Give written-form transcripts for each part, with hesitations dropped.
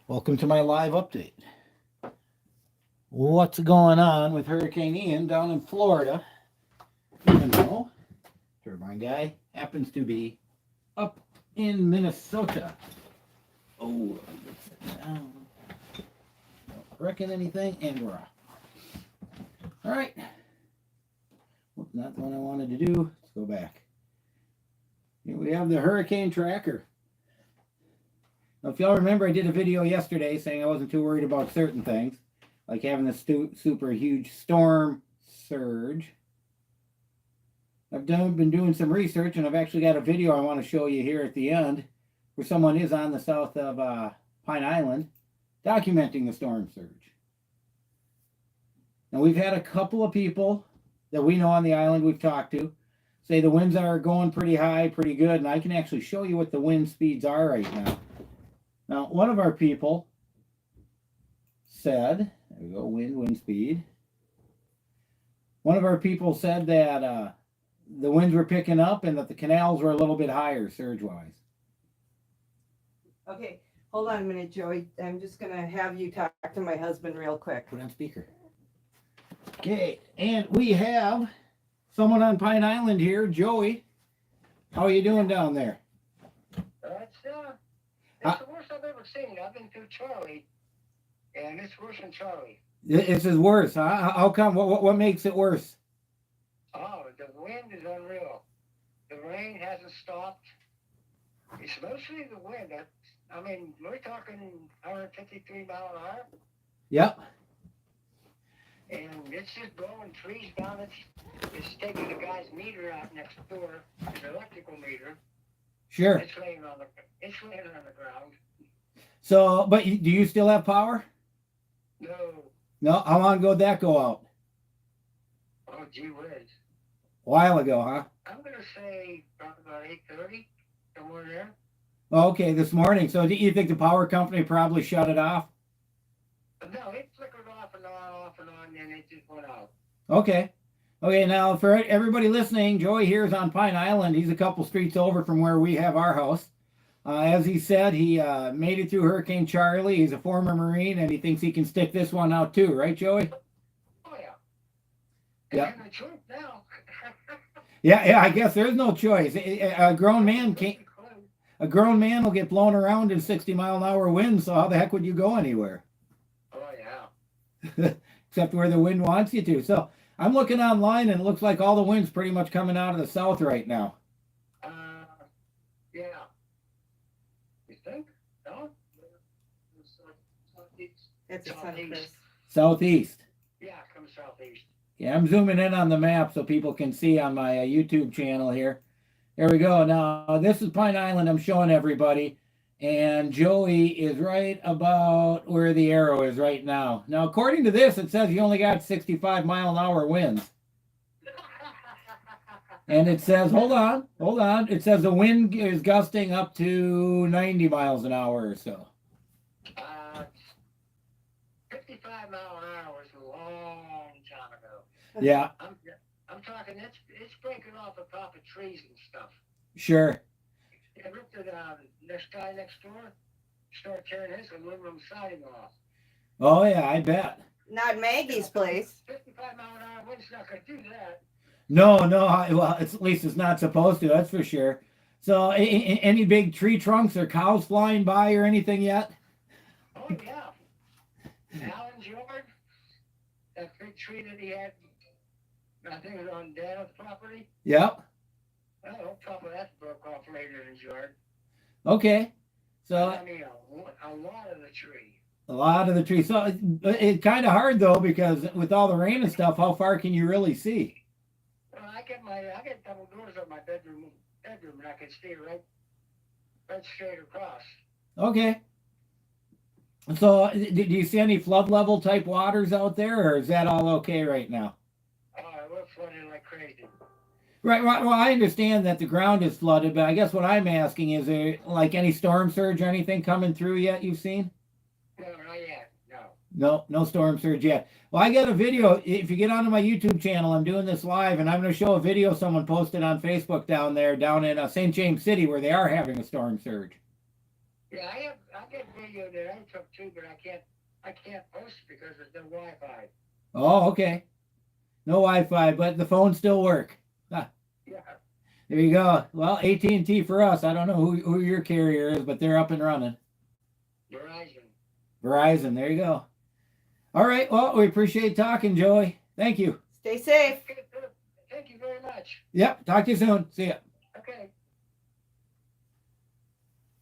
Welcome to my live update. What's going on with Hurricane Ian down in Florida? Even though Turbine guy happens to be up in Minnesota. Oh, let me sit down. Don't reckon anything, and we're off. All right. Well, not the one I wanted to do. Let's go back. Here we have the hurricane tracker. Now, if y'all remember, I did a video yesterday saying I wasn't too worried about certain things, like having this super huge storm surge. I've been doing some research, and I've actually got a video I want to show you here at the end, where someone is on the south of Pine Island documenting the storm surge. Now, we've had a couple of people that we know on the island we've talked to say the winds are going pretty high, pretty good, and I can actually show you what the wind speeds are right now. Now, one of our people said, there we go, wind speed. One of our people said that the winds were picking up and that the canals were a little bit higher surge-wise. Okay, hold on a minute, Joey. I'm just going to have you talk to my husband real quick. Put on speaker. Okay, and we have someone on Pine Island here, Joey. How are you doing down there? It's the worst I've ever seen. I've been through Charlie, and it's worse than Charlie. It's worse, huh? How come? What makes it worse? Oh, the wind is unreal. The rain hasn't stopped. It's mostly the wind. I mean, we're talking 153 mile an hour. Yep. And it's just blowing trees down. It's taking the guy's meter out next door, his electrical meter. Sure. It's laying on the ground. So, but do you still have power? No. No? How long ago did that go out? Oh, gee whiz. A while ago, huh? I'm going to say about 8:30, somewhere there. Okay, this morning. So do you think the power company probably shut it off? No, it flickered off and on, and it just went out. Okay. Okay, now for everybody listening, Joey here is on Pine Island. He's a couple streets over from where we have our house. As he said, he made it through Hurricane Charlie. He's a former Marine, and he thinks he can stick this one out too, right, Joey? Oh, yeah. Yeah. And the truth now. Yeah, I guess there's no choice. A grown man can't. A grown man will get blown around in 60-mile-an-hour winds, so how the heck would you go anywhere? Oh, yeah. Except where the wind wants you to. So I'm looking online, and it looks like all the wind's pretty much coming out of the south right now. Yeah. You think? No? It's southeast. Southeast. Yeah, come southeast. Yeah, I'm zooming in on the map so people can see on my YouTube channel here. There we go. Now, this is Pine Island I'm showing everybody. And Joey is right about where the arrow is right now. Now, according to this, it says you only got 65-mile-an-hour winds. And it says, hold on. It says the wind is gusting up to 90 miles an hour or so. 55 mile an hour was a long time ago. Yeah. I'm talking, it's breaking off the top of trees and stuff. Sure. I looked at this guy next door, start tearing his aluminum siding off. Oh, yeah, I bet. Not Maggie's place. 55 mile an hour wind's not going to do that. No, well, at least it's not supposed to, that's for sure. So, any big tree trunks or cows flying by or anything yet? Oh, yeah. Alan's yard, that big tree that he had, I think it was on Dad's property. Yep. Oh, top of that broke off later in his yard. Okay. So, I mean, a lot of the tree. A lot of the trees. So, it's kind of hard, though, because with all the rain and stuff, how far can you really see? Well, I get double doors on my bedroom, and I can see right straight across. Okay. So, do you see any flood level type waters out there, or is that all okay right now? We're flooding like crazy. Right. Well, I understand that the ground is flooded, but I guess what I'm asking is there like any storm surge or anything coming through yet you've seen? No, not yet. No. No storm surge yet. Well, I got a video. If you get onto my YouTube channel, I'm doing this live, and I'm going to show a video someone posted on Facebook down in St. James City where they are having a storm surge. Yeah, I get video that I took too, but I can't post it because there's no Wi-Fi. Oh, okay. No Wi-Fi, but the phones still work. Ah, Yeah. there you go. Well, AT&T for us. I don't know who your carrier is, but they're up and running. Verizon. Verizon. There you go. All right. Well, we appreciate talking, Joey. Thank you. Stay safe. Okay, good. Thank you very much. Yep. Talk to you soon. See ya. Okay.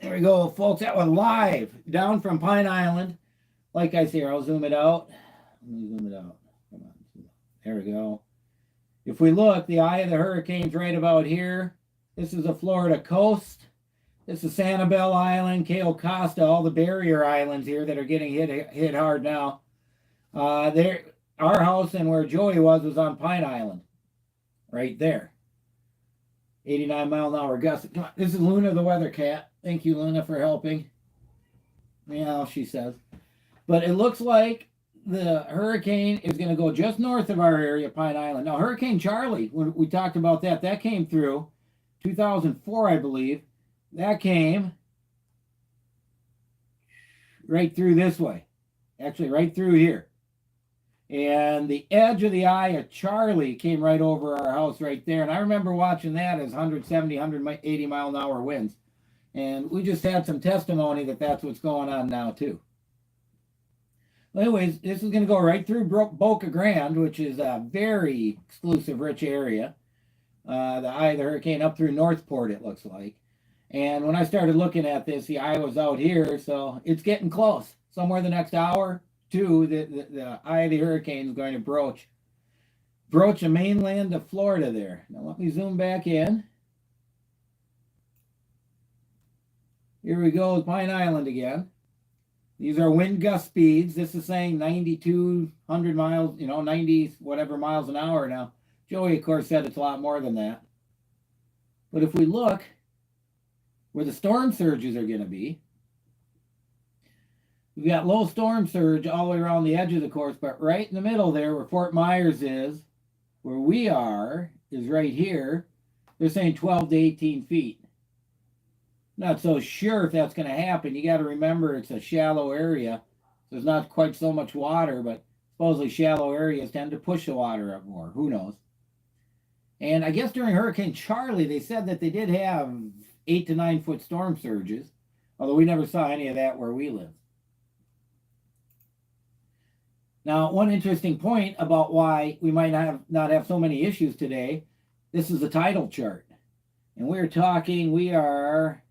There we go, folks. That was live down from Pine Island. Like I say, I'll zoom it out. Let me zoom it out. Come on. There we go. If we look, the eye of the hurricane's right about here. This is the Florida coast. This is Sanibel Island, Cayo Costa, all the barrier islands here that are getting hit hard now. There, our house and where Joey was on Pine Island, right there. 89-mile-an-hour gusts. Come on, this is Luna, the weather cat. Thank you, Luna, for helping. Meow, she says. But it looks like the hurricane is going to go just north of our area, Pine Island. Now, Hurricane Charlie, when we talked about that, that came through 2004, I believe. That came right through this way. Actually, right through here. And the edge of the eye of Charlie came right over our house right there. And I remember watching that as 170, 180 mile an hour winds. And we just had some testimony that that's what's going on now, too. Well, anyways, this is going to go right through Boca Grande, which is a very exclusive, rich area. The eye of the hurricane up through Northport, it looks like. And when I started looking at this, the eye was out here, so it's getting close. Somewhere the next hour, two, the eye of the hurricane is going to broach the mainland of Florida there. Now let me zoom back in. Here we go with Pine Island again. These are wind gust speeds. This is saying 9,200 miles, 90 whatever miles an hour now. Joey, of course, said it's a lot more than that. But if we look where the storm surges are going to be, we've got low storm surge all the way around the edge of the course, but right in the middle there where Fort Myers is, where we are, is right here. They're saying 12 to 18 feet. Not so sure if that's going to happen. You got to remember it's a shallow area. There's not quite so much water, but supposedly shallow areas tend to push the water up more. Who knows? And I guess during Hurricane Charlie, they said that they did have 8 to 9 foot storm surges, although we never saw any of that where we live. Now, one interesting point about why we might not have so many issues today, this is the tidal chart. And we are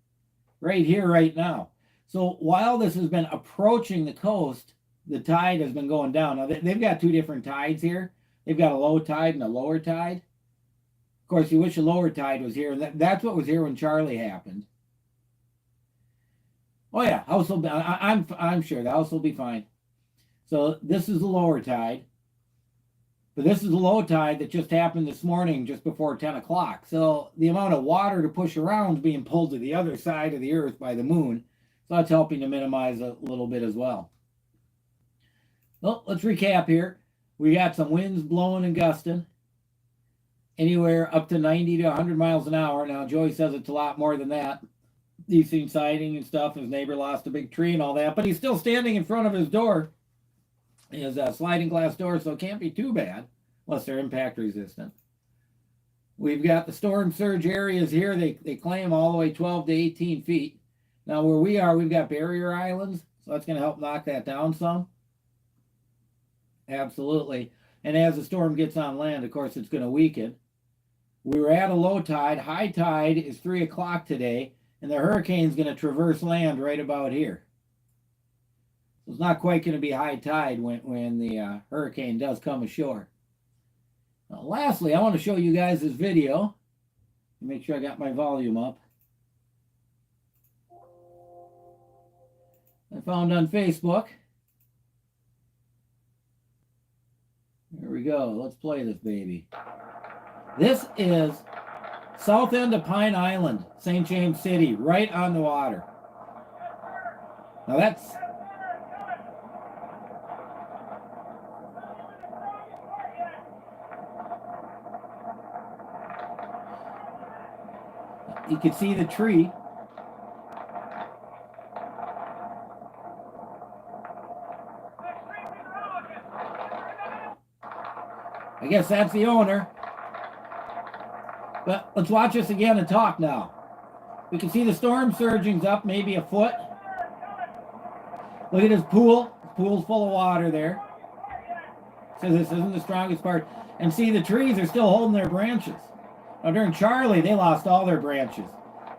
right here right now. So while this has been approaching the coast, the tide has been going down. Now, they've got two different tides here. They've got a low tide and a lower tide. Of course, you wish a lower tide was here. And that's what was here when Charlie happened. Oh, yeah, house will be, I'm sure the house will be fine. So this is the lower tide. But this is the low tide that just happened this morning just before 10 o'clock. So the amount of water to push around is being pulled to the other side of the earth by the moon. So that's helping to minimize a little bit as well. Well, let's recap here. We got some winds blowing and gusting. Anywhere up to 90 to 100 miles an hour. Now, Joey says it's a lot more than that. He's seen siding and stuff. His neighbor lost a big tree and all that. But he's still standing in front of his door. Is a sliding glass door, so it can't be too bad unless they're impact resistant. We've got the storm surge areas here. They claim all the way 12 to 18 feet. Now where we are, we've got barrier islands, so that's going to help knock that down some. Absolutely. And as the storm gets on land, of course, it's going to weaken. We were at a low tide. High tide is 3 o'clock today, and the hurricane's going to traverse land right about here. It's not quite going to be high tide when the hurricane does come ashore. Now, lastly, I want to show you guys this video. Make sure I got my volume up. I found on Facebook. Here we go. Let's play this baby. This is south end of Pine Island, St. James City, right on the water. Now that's... You can see the tree. I guess that's the owner. But let's watch this again and talk now. We can see the storm surging's up maybe a foot. Look at his pool. The pool's full of water there. Says this isn't the strongest part. And see, the trees are still holding their branches. Now during Charlie, they lost all their branches.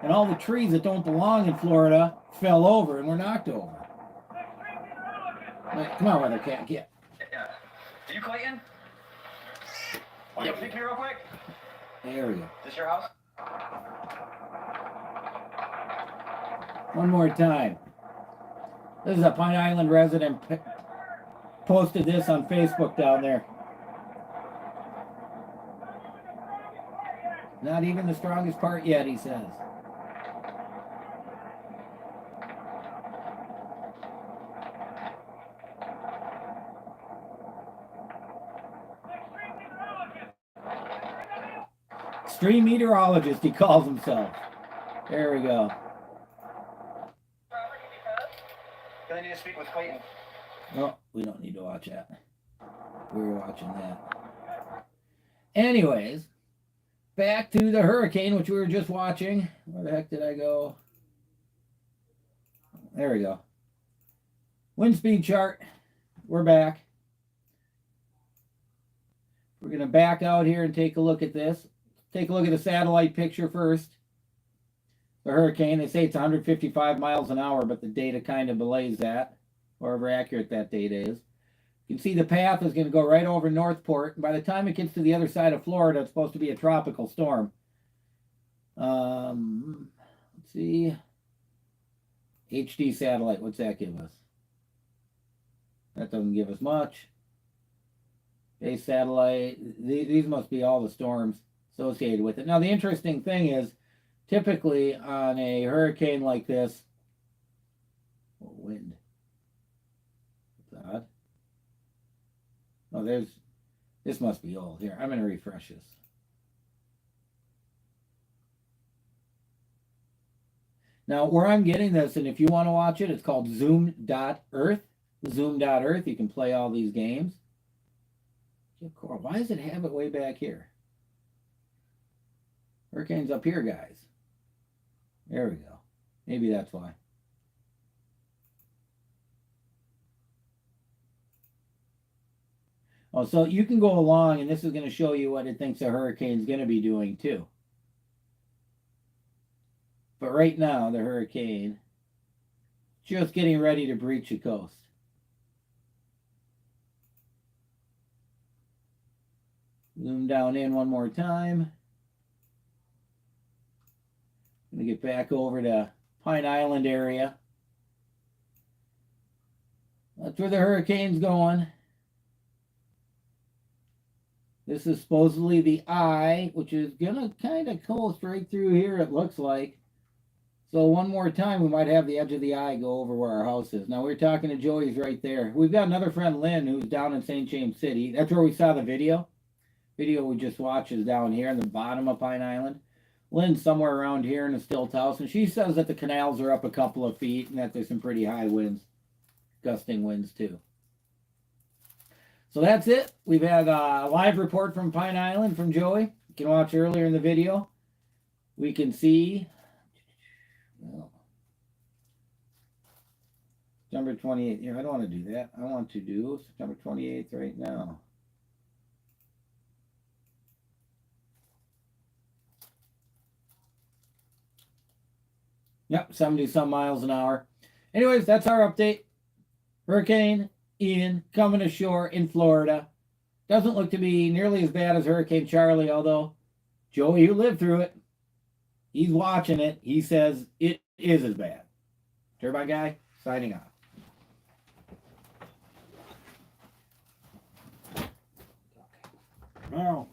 And all the trees that don't belong in Florida fell over and were knocked over. Right, come on, Weather Cat, get. Yeah. Are you Clayton? Oh, you pick me real quick? There we go. Is this your house? One more time. This is a Pine Island resident posted this on Facebook down there. Not even the strongest part yet, he says. Extreme meteorologist, he calls himself. There we go. I need to speak with Clayton. No, we don't need to watch that. We were watching that. Anyways, back to the hurricane, which we were just watching. Where the heck did I go? There we go. Wind speed chart. We're back. We're going to back out here and take a look at this. Take a look at the satellite picture first. The hurricane, they say it's 155 miles an hour, but the data kind of belays that, however accurate that data is. You can see the path is going to go right over Northport. And by the time it gets to the other side of Florida, it's supposed to be a tropical storm. Let's see. HD satellite, what's that give us? That doesn't give us much. Base satellite, these must be all the storms associated with it. Now, the interesting thing is, typically on a hurricane like this, wind. What's that? Oh, this must be old. Here, I'm going to refresh this. Now, where I'm getting this, and if you want to watch it, it's called Zoom.Earth. Zoom.Earth, you can play all these games. Why does it have it way back here? Hurricane's up here, guys. There we go. Maybe that's why. Oh, so you can go along, and this is going to show you what it thinks a hurricane's going to be doing, too. But right now, the hurricane just getting ready to breach the coast. Zoom down in one more time. I'm going to get back over to Pine Island area. That's where the hurricane's going. This is supposedly the eye, which is going to kind of go straight through here, it looks like. So one more time, we might have the edge of the eye go over where our house is. Now, we're talking to Joey's right there. We've got another friend, Lynn, who's down in St. James City. That's where we saw the video. Video we just watched is down here in the bottom of Pine Island. Lynn's somewhere around here in a stilt house, and she says that the canals are up a couple of feet and that there's some pretty high winds, gusting winds too. So that's it. We've had a live report from Pine Island from Joey. You can watch earlier in the video. We can see, well, September 28th. Here, I don't want to do that. I want to do September 28th right now. Yep, 70-some miles an hour. Anyways, that's our update. Hurricane Ian coming ashore in Florida. Doesn't look to be nearly as bad as Hurricane Charlie, although Joey, who lived through it, he's watching it. He says it is as bad. Turbine Guy, signing off. Now.